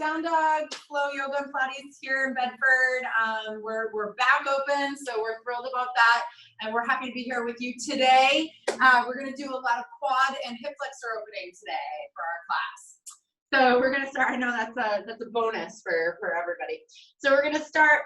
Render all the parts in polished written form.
Downdog Flow Yoga and Pilates here in Bedford. We're back open, so we're thrilled about that, and we're happy to be here with you today. We're going to do a lot of quad and hip flexor opening today for our class. So we're going to start. I know that's a bonus for everybody. So we're going to start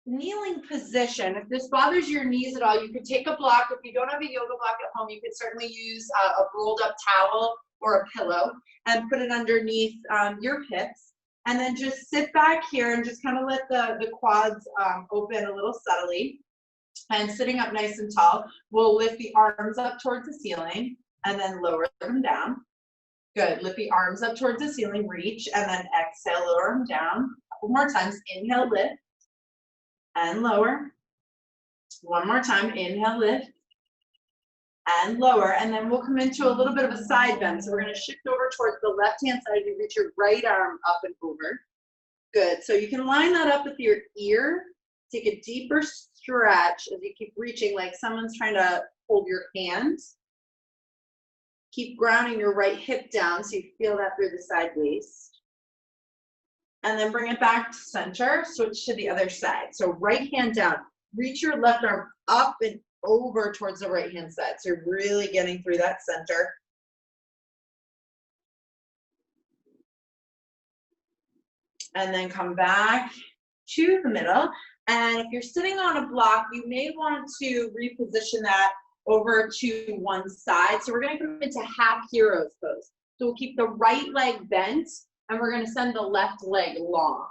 kneeling position. If this bothers your knees at all, you could take a block. If you don't have a yoga block at home, you could certainly use a rolled up towel or a pillow and put it underneath your hips, and then just sit back here and just kind of let the quads open a little subtly. And sitting up nice and tall, we'll lift the arms up towards the ceiling and then lower them down. Good. Lift the arms up towards the ceiling, reach, and then exhale, lower them down. A couple more times. Inhale, lift, and lower. One more time. Inhale, lift, and lower. And then we'll come into a little bit of a side bend. So we're going to shift over towards the left-hand side. You reach your right arm up and over. Good. So you can line that up with your ear. Take a deeper stretch as you keep reaching, like someone's trying to hold your hands. Keep grounding your right hip down so you feel that through the side waist. And then bring it back to center. Switch to the other side. So right hand down. Reach your left arm up and over towards the right hand side. So you're really getting through that center. And then come back to the middle. And if you're sitting on a block, you may want to reposition that over to one side. So we're going to come into half hero's pose. So we'll keep the right leg bent and we're going to send the left leg long.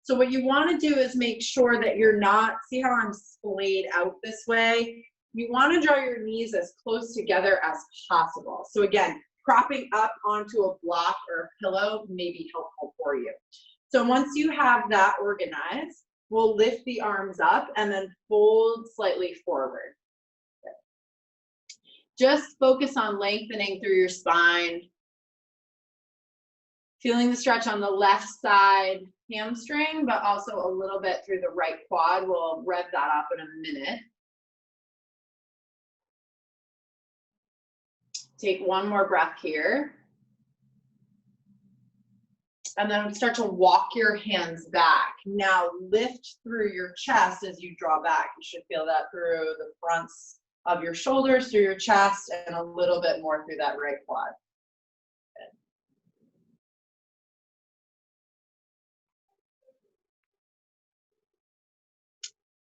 So what you want to do is make sure that you're not, see how I'm splayed out this way? You want to draw your knees as close together as possible. So again, propping up onto a block or a pillow may be helpful for you. So once you have that organized, we'll lift the arms up and then fold slightly forward. Just focus on lengthening through your spine. Feeling the stretch on the left side hamstring, but also a little bit through the right quad. We'll rev that up in a minute. Take one more breath here. And then start to walk your hands back. Now lift through your chest as you draw back. You should feel that through the fronts of your shoulders, through your chest, and a little bit more through that right quad.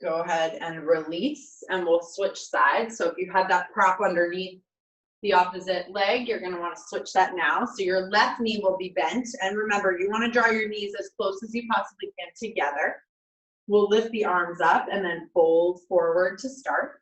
Good. Go ahead and release, and we'll switch sides. So if you had that prop underneath the opposite leg, you're going to want to switch that now. So your left knee will be bent. And remember, you want to draw your knees as close as you possibly can together. We'll lift the arms up and then fold forward to start.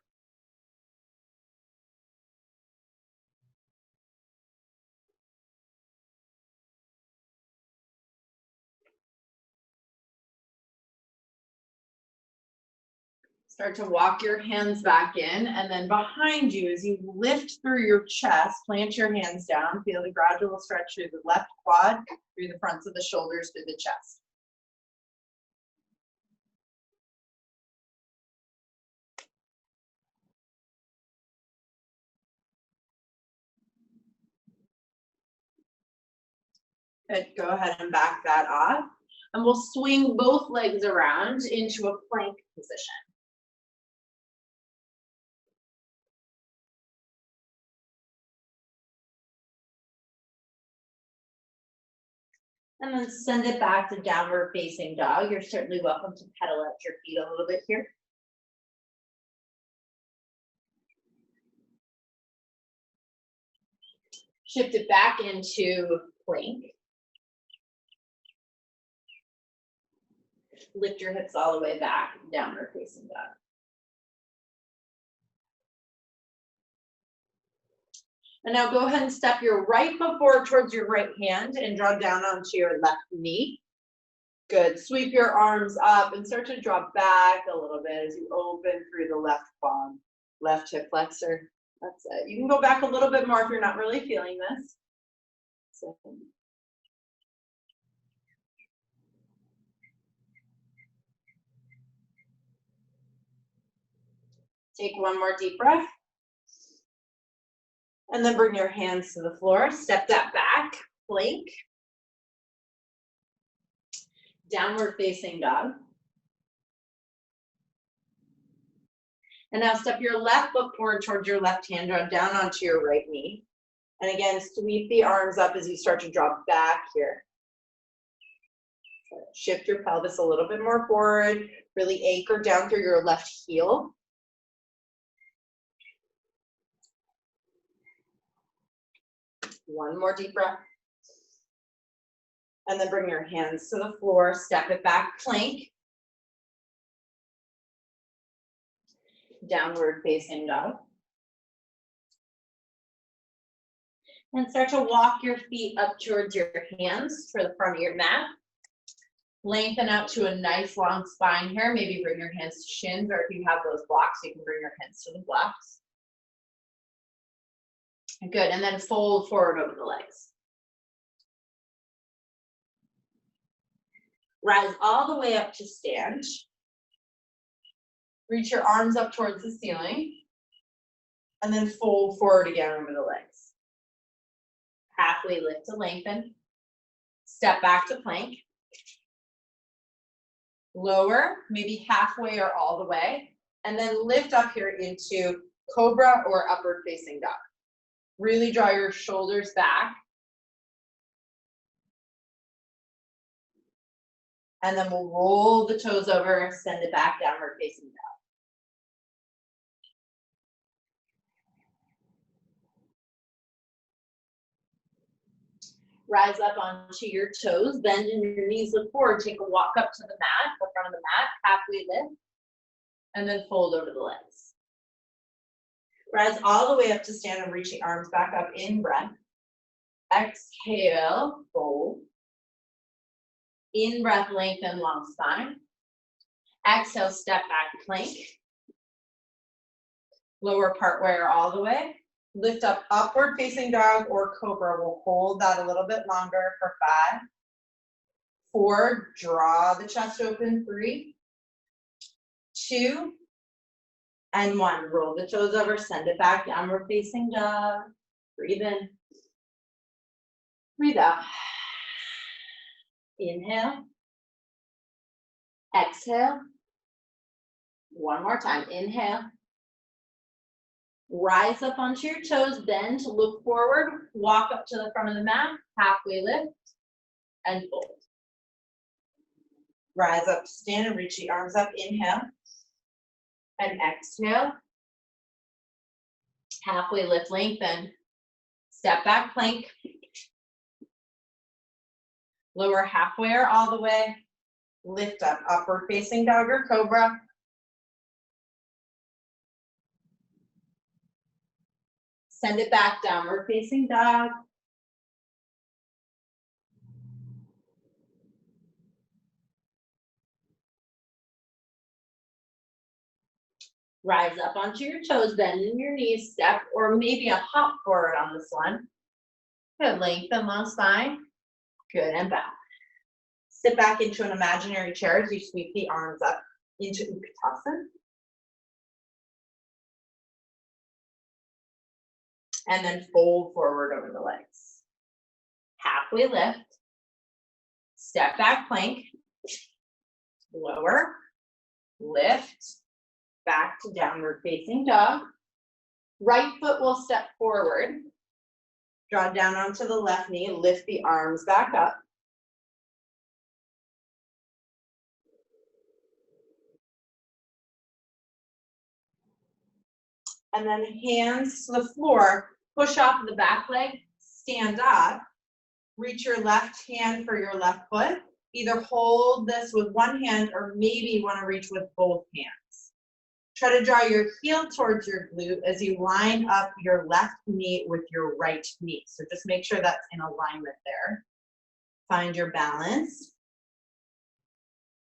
Start to walk your hands back in, and then behind you as you lift through your chest, plant your hands down, feel the gradual stretch through the left quad, through the fronts of the shoulders, through the chest. Good. Go ahead and back that off, and we'll swing both legs around into a plank position. And then send it back to downward facing dog. You're certainly welcome to pedal at your feet a little bit here. Shift it back into plank. Lift your hips all the way back, downward facing dog. And now go ahead and step your right foot forward towards your right hand and draw down onto your left knee. Good. Sweep your arms up and start to draw back a little bit as you open through the left quad, left hip flexor. That's it. You can go back a little bit more if you're not really feeling this. So. Take one more deep breath. And then bring your hands to the floor. Step that back, plank. Downward facing dog. And now step your left foot forward towards your left hand, draw down onto your right knee. And again, sweep the arms up as you start to drop back here. Shift your pelvis a little bit more forward, really anchor down through your left heel. One more deep breath. And then bring your hands to the floor, step it back, plank. Downward facing dog. And start to walk your feet up towards your hands for the front of your mat. Lengthen out to a nice long spine here. Maybe bring your hands to shins, or if you have those blocks, you can bring your hands to the blocks. Good, and then fold forward over the legs. Rise all the way up to stand. Reach your arms up towards the ceiling. And then fold forward again over the legs. Halfway lift to lengthen. Step back to plank. Lower, maybe halfway or all the way. And then lift up here into cobra or upward facing dog. Really draw your shoulders back. And then we'll roll the toes over, send it back, downward facing dog. Rise up onto your toes, bend in your knees, look forward, take a walk up to the mat, the front of the mat, halfway lift, and then fold over the legs. Rise all the way up to stand and reach the arms back up in breath. Exhale, fold. In breath, lengthen long spine. Exhale, step back, plank. Lower partway or all the way. Lift up, upward facing dog or cobra. We'll hold that a little bit longer for 5, 4, draw the chest open, 3, 2, and 1. Roll the toes over, send it back, downward facing dog. Breathe in. Breathe out. Inhale. Exhale. One more time. Inhale. Rise up onto your toes, bend to look forward, walk up to the front of the mat, halfway lift, and fold. Rise up to stand and reach the arms up, inhale, and exhale. Halfway lift, lengthen, step back, plank. Lower halfway or all the way, lift up, upward facing dog or cobra. Send it back, downward facing dog. Rise up onto your toes, bend in your knees, step, or maybe a hop forward on this one. Good, lengthen long spine. Good, and bow. Sit back into an imaginary chair as you sweep the arms up into Utkatasana. And then fold forward over the legs. Halfway lift. Step back plank. Lower. Lift. Back to downward facing dog. Right foot will step forward. Draw down onto the left knee. Lift the arms back up. And then hands to the floor. Push off the back leg, stand up, reach your left hand for your left foot. Either hold this with one hand or maybe you want to reach with both hands. Try to draw your heel towards your glute as you line up your left knee with your right knee. So just make sure that's in alignment there. Find your balance.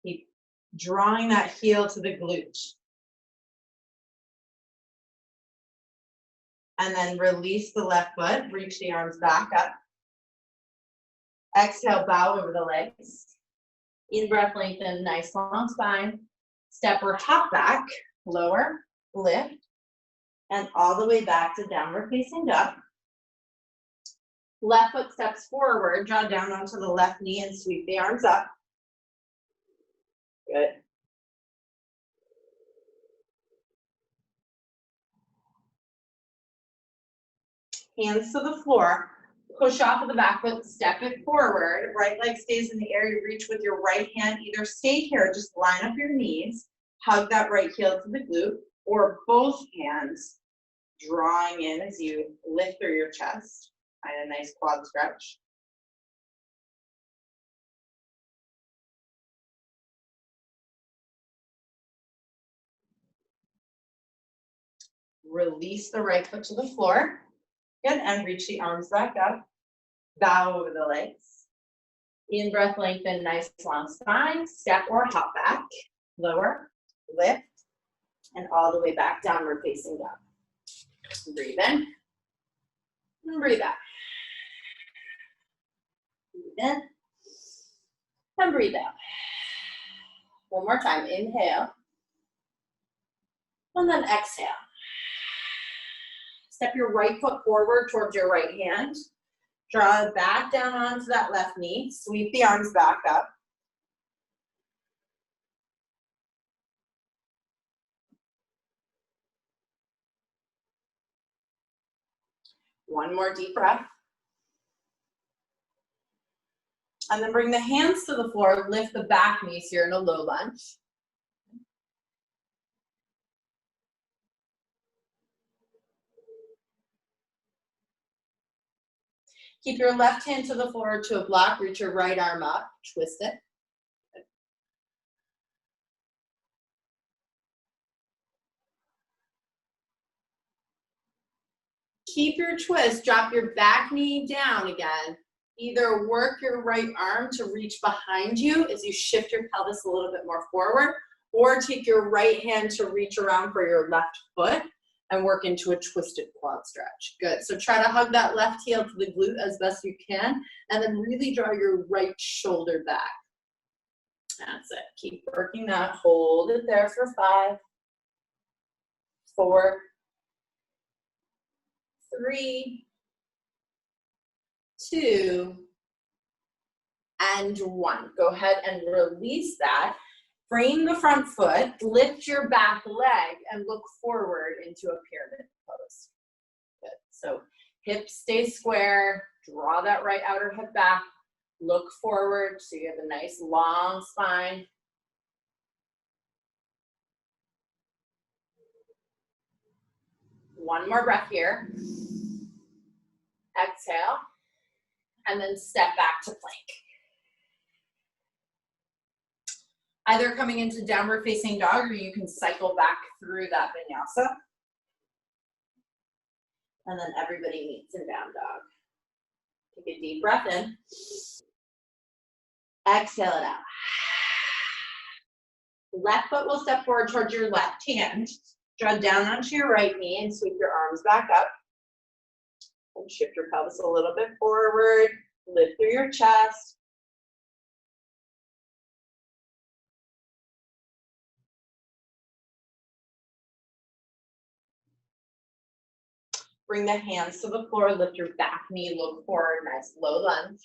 Keep drawing that heel to the glute. And then release the left foot, reach the arms back up. Exhale, bow over the legs. In breath, lengthen, nice long spine. Step or hop back, lower, lift, and all the way back to downward facing dog. Left foot steps forward, draw down onto the left knee and sweep the arms up. Good. Hands to the floor. Push off of the back foot, step it forward. Right leg stays in the air. You reach with your right hand. Either stay here, just line up your knees. Hug that right heel to the glute, or both hands drawing in as you lift through your chest. Find a nice quad stretch. Release the right foot to the floor. Good, and reach the arms back up. Bow over the legs. In breath, lengthen, nice long spine. Step or hop back. Lower, lift, and all the way back, downward facing dog. Breathe in, and breathe out. Breathe in, and breathe out. One more time, inhale, and then exhale. Step your right foot forward towards your right hand. Draw it back down onto that left knee. Sweep the arms back up. One more deep breath. And then bring the hands to the floor. Lift the back knees here in a low lunge. Keep your left hand to the floor to a block. Reach your right arm up. Twist it. Keep your twist. Drop your back knee down again. Either work your right arm to reach behind you as you shift your pelvis a little bit more forward, or take your right hand to reach around for your left foot and work into a twisted quad stretch. Good. So try to hug that left heel to the glute as best you can, and then really draw your right shoulder back. That's it. Keep working that. Hold it there for 5, 4, 3, 2, and 1. Go ahead and release that. Frame the front foot, lift your back leg, and look forward into a pyramid pose. Good. So hips stay square, draw that right outer hip back, look forward so you have a nice long spine. One more breath here. Exhale, and then step back to plank. Either coming into downward facing dog, or you can cycle back through that vinyasa. And then everybody meets in down dog. Take a deep breath in. Exhale it out. Left foot will step forward towards your left hand. Draw down onto your right knee and sweep your arms back up. And shift your pelvis a little bit forward. Lift through your chest. Bring the hands to the floor, lift your back knee, look forward, nice low lunge.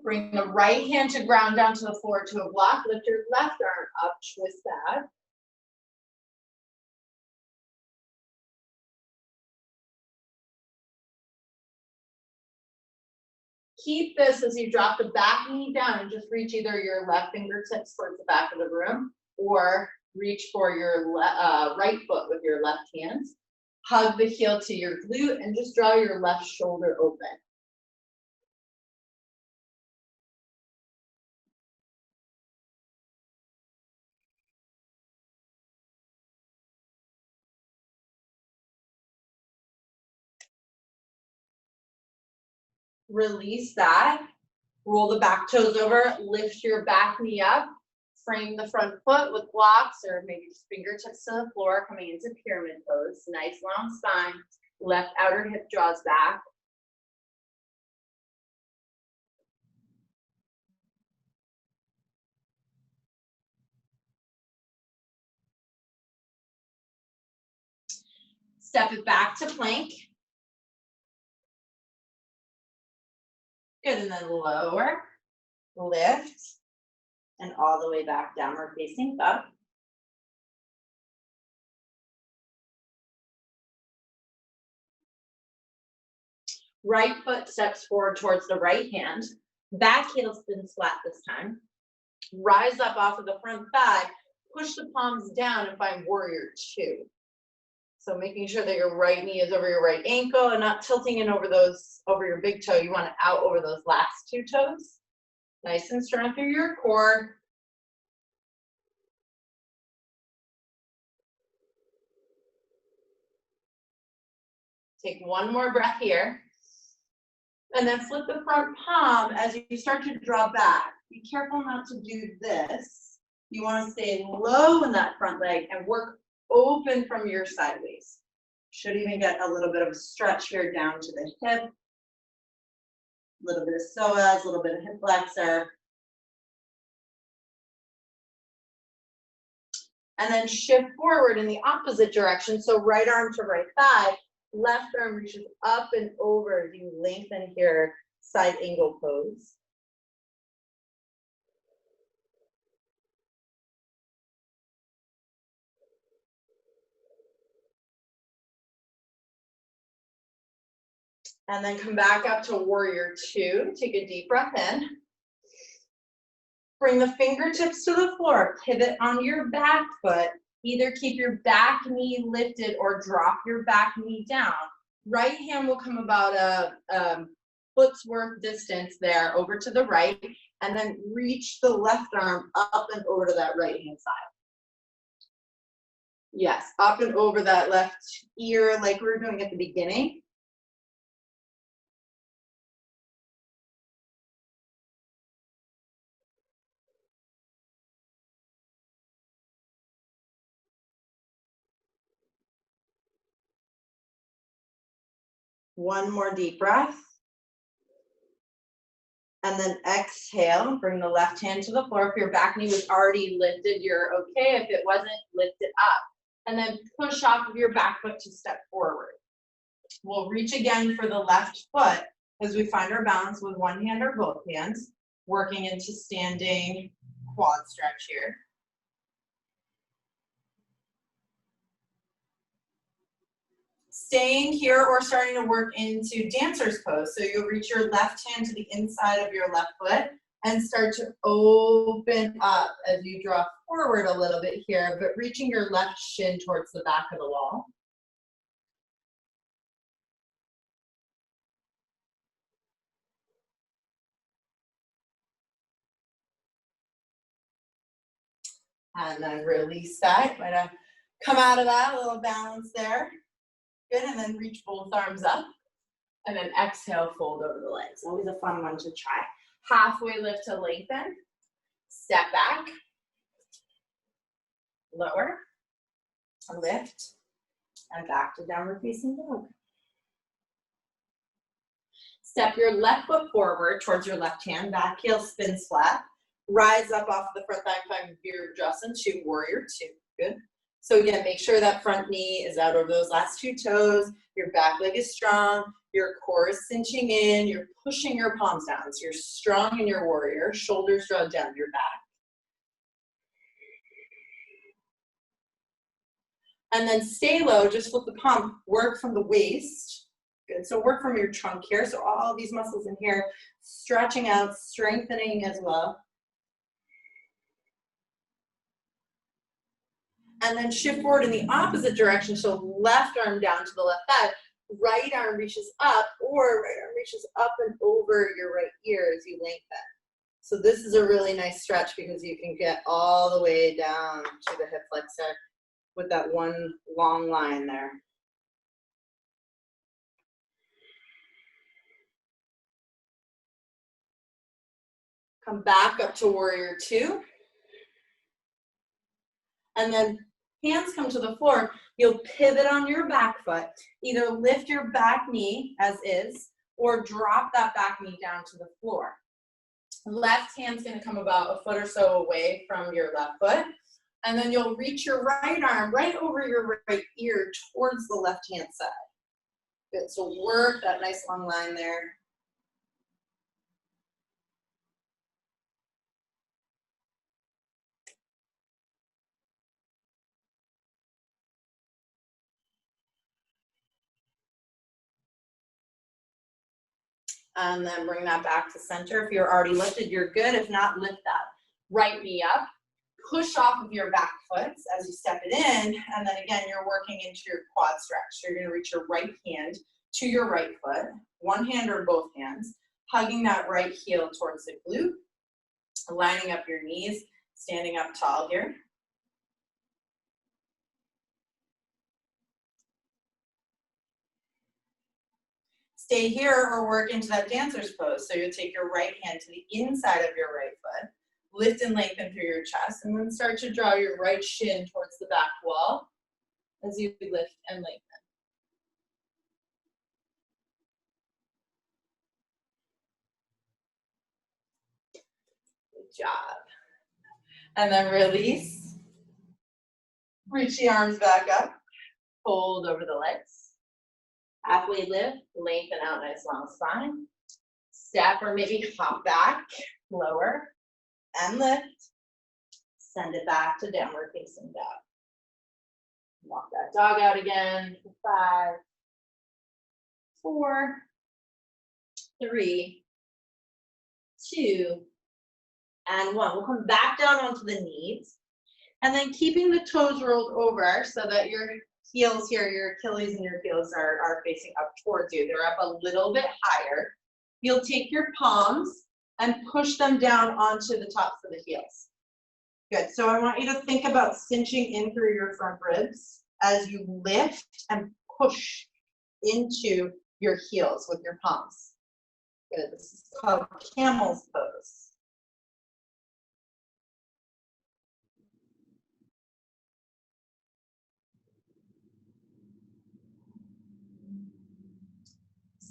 Bring the right hand to ground down to the floor to a block, lift your left arm up, twist that. Keep this as you drop the back knee down and just reach either your left fingertips towards the back of the room, or reach for your right foot with your left hand. Hug the heel to your glute and just draw your left shoulder open. Release that. Roll the back toes over, lift your back knee up, frame the front foot with blocks or maybe just fingertips to the floor, coming into pyramid pose. Nice long spine. Left outer hip draws back. Step it back to plank. Good, and then lower, lift, and all the way back, downward facing dog. Right foot steps forward towards the right hand. Back heel spins flat this time. Rise up off of the front thigh. Push the palms down and find warrior two. So making sure that your right knee is over your right ankle and not tilting in over your big toe. You want it out over those last two toes. Nice and strong through your core. Take one more breath here. And then flip the front palm as you start to draw back. Be careful not to do this. You want to stay low in that front leg and work open from your sideways. Should even get a little bit of a stretch here down to the hip. A little bit of psoas, a little bit of hip flexor. And then shift forward in the opposite direction. So right arm to right thigh. Left arm reaches up and over as you lengthen your side angle pose. And then come back up to warrior two. Take a deep breath in. Bring the fingertips to the floor. Pivot on your back foot. Either keep your back knee lifted or drop your back knee down. Right hand will come about a foot's worth distance there over to the right, and then reach the left arm up and over to that right hand side. Yes, up and over that left ear like we were doing at the beginning. One more deep breath. And then exhale, bring the left hand to the floor. If your back knee was already lifted, you're okay. If it wasn't, lift it up. And then push off of your back foot to step forward. We'll reach again for the left foot as we find our balance with one hand or both hands, working into standing quad stretch here. Staying here or starting to work into dancer's pose. So you'll reach your left hand to the inside of your left foot and start to open up as you draw forward a little bit here, but reaching your left shin towards the back of the wall. And then release that. Try to come out of that, a little balance there. Good, and then reach both arms up. And then exhale, fold over the legs. Always a fun one to try. Halfway lift to lengthen. Step back. Lower. Lift. And back to downward facing dog. Step your left foot forward towards your left hand. Back heel spins flat. Rise up off the front thigh, find Virabhadrasana to warrior two. Good. So again, make sure that front knee is out over those last two toes. Your back leg is strong. Your core is cinching in. You're pushing your palms down. So you're strong in your warrior. Shoulders draw down your back. And then stay low. Just flip the palm. Work from the waist. Good. So work from your trunk here. So all these muscles in here stretching out, strengthening as well. And then shift forward in the opposite direction. So left arm down to the left thigh. Right arm reaches up, or right arm reaches up and over your right ear as you lengthen. So this is a really nice stretch because you can get all the way down to the hip flexor with that one long line there. Come back up to warrior two. And then hands come to the floor. You'll pivot on your back foot. Either lift your back knee as is, or drop that back knee down to the floor. Left hand's gonna come about a foot or so away from your left foot. And then you'll reach your right arm right over your right ear towards the left hand side. Good, so work that nice long line there. And then bring that back to center. If you're already lifted, you're good. If not, lift that right knee up. Push off of your back foot as you step it in. And then again, you're working into your quad stretch. So you're gonna reach your right hand to your right foot, one hand or both hands, hugging that right heel towards the glute, lining up your knees, standing up tall here. Stay here or work into that dancer's pose. So you'll take your right hand to the inside of your right foot, lift and lengthen through your chest, and then start to draw your right shin towards the back wall as you lift and lengthen. Good job. And then release. Reach the arms back up. Fold over the legs. Halfway lift, lengthen out, nice long spine. Step or maybe hop back, lower, and lift. Send it back to downward facing dog. Walk that dog out again. 5, 4, 3, 2, and 1. We'll come back down onto the knees. And then keeping the toes rolled over so that your heels here, your Achilles and your heels are facing up towards you. They're up a little bit higher. You'll take your palms and push them down onto the tops of the heels. Good, so I want you to think about cinching in through your front ribs as you lift and push into your heels with your palms. Good, this is called camel's pose.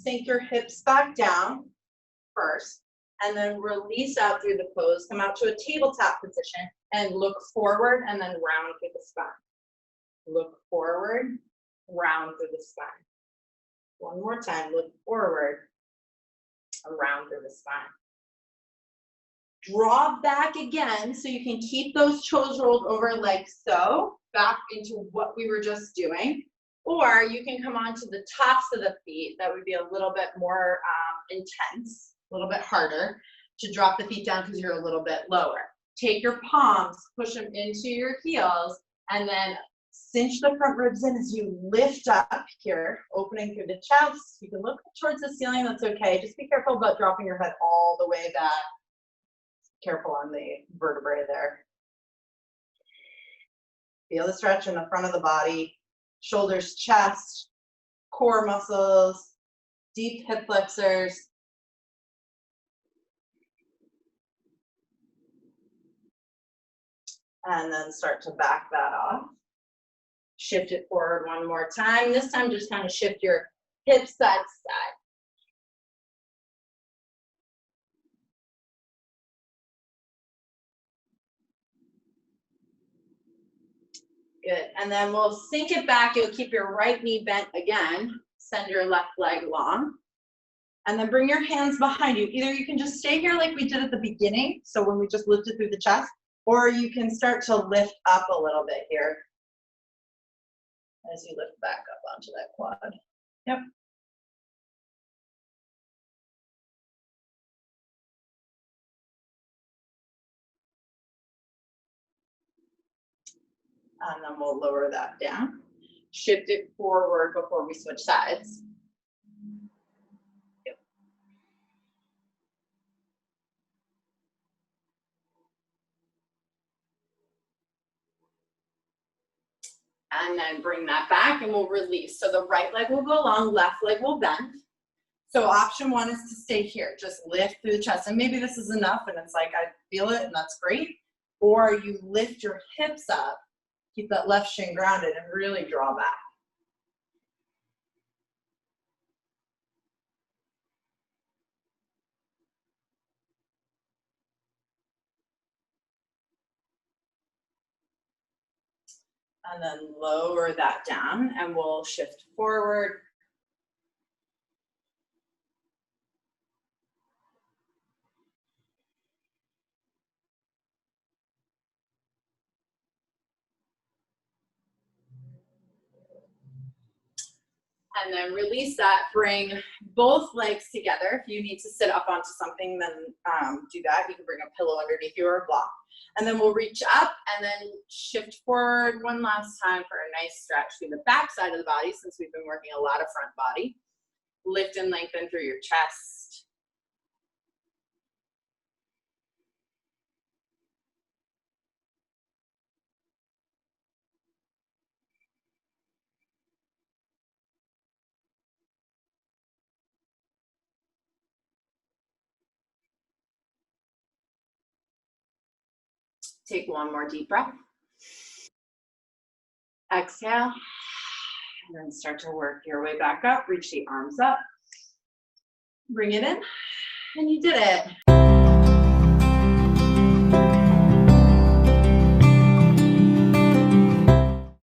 Sink your hips back down first, and then release out through the pose. Come out to a tabletop position and look forward and then round through the spine. Look forward, round through the spine. One more time, look forward, around through the spine. Draw back again so you can keep those toes rolled over like so, back into what we were just doing. Or you can come onto the tops of the feet. That would be a little bit more intense, a little bit harder to drop the feet down because you're a little bit lower. Take your palms, push them into your heels, and then cinch the front ribs in as you lift up here, opening through the chest. You can look towards the ceiling, that's okay. Just be careful about dropping your head all the way back. Careful on the vertebrae there. Feel the stretch in the front of the body. Shoulders, chest, core muscles, deep hip flexors. And then start to back that off. Shift it forward one more time. This time just kind of shift your hips side to side. Good, and then we'll sink it back. You'll keep your right knee bent again. Send your left leg long. And then bring your hands behind you. Either you can just stay here like we did at the beginning, so when we just lifted through the chest, or you can start to lift up a little bit here as you lift back up onto that quad. Yep. And then we'll lower that down. Shift it forward before we switch sides. Yep. And then bring that back and we'll release. So the right leg will go long, left leg will bend. So option one is to stay here. Just lift through the chest. And maybe this is enough and it's like, I feel it and that's great. Or you lift your hips up, keep that left shin grounded and really draw back. And then lower that down and we'll shift forward. And then release that. Bring both legs together. If you need to sit up onto something, then do that. You can bring a pillow underneath you or a block. And then we'll reach up and then shift forward one last time for a nice stretch through the back side of the body, since we've been working a lot of front body. Lift and lengthen through your chest. Take one more deep breath. Exhale. And then start to work your way back up. Reach the arms up. Bring it in. And you did it.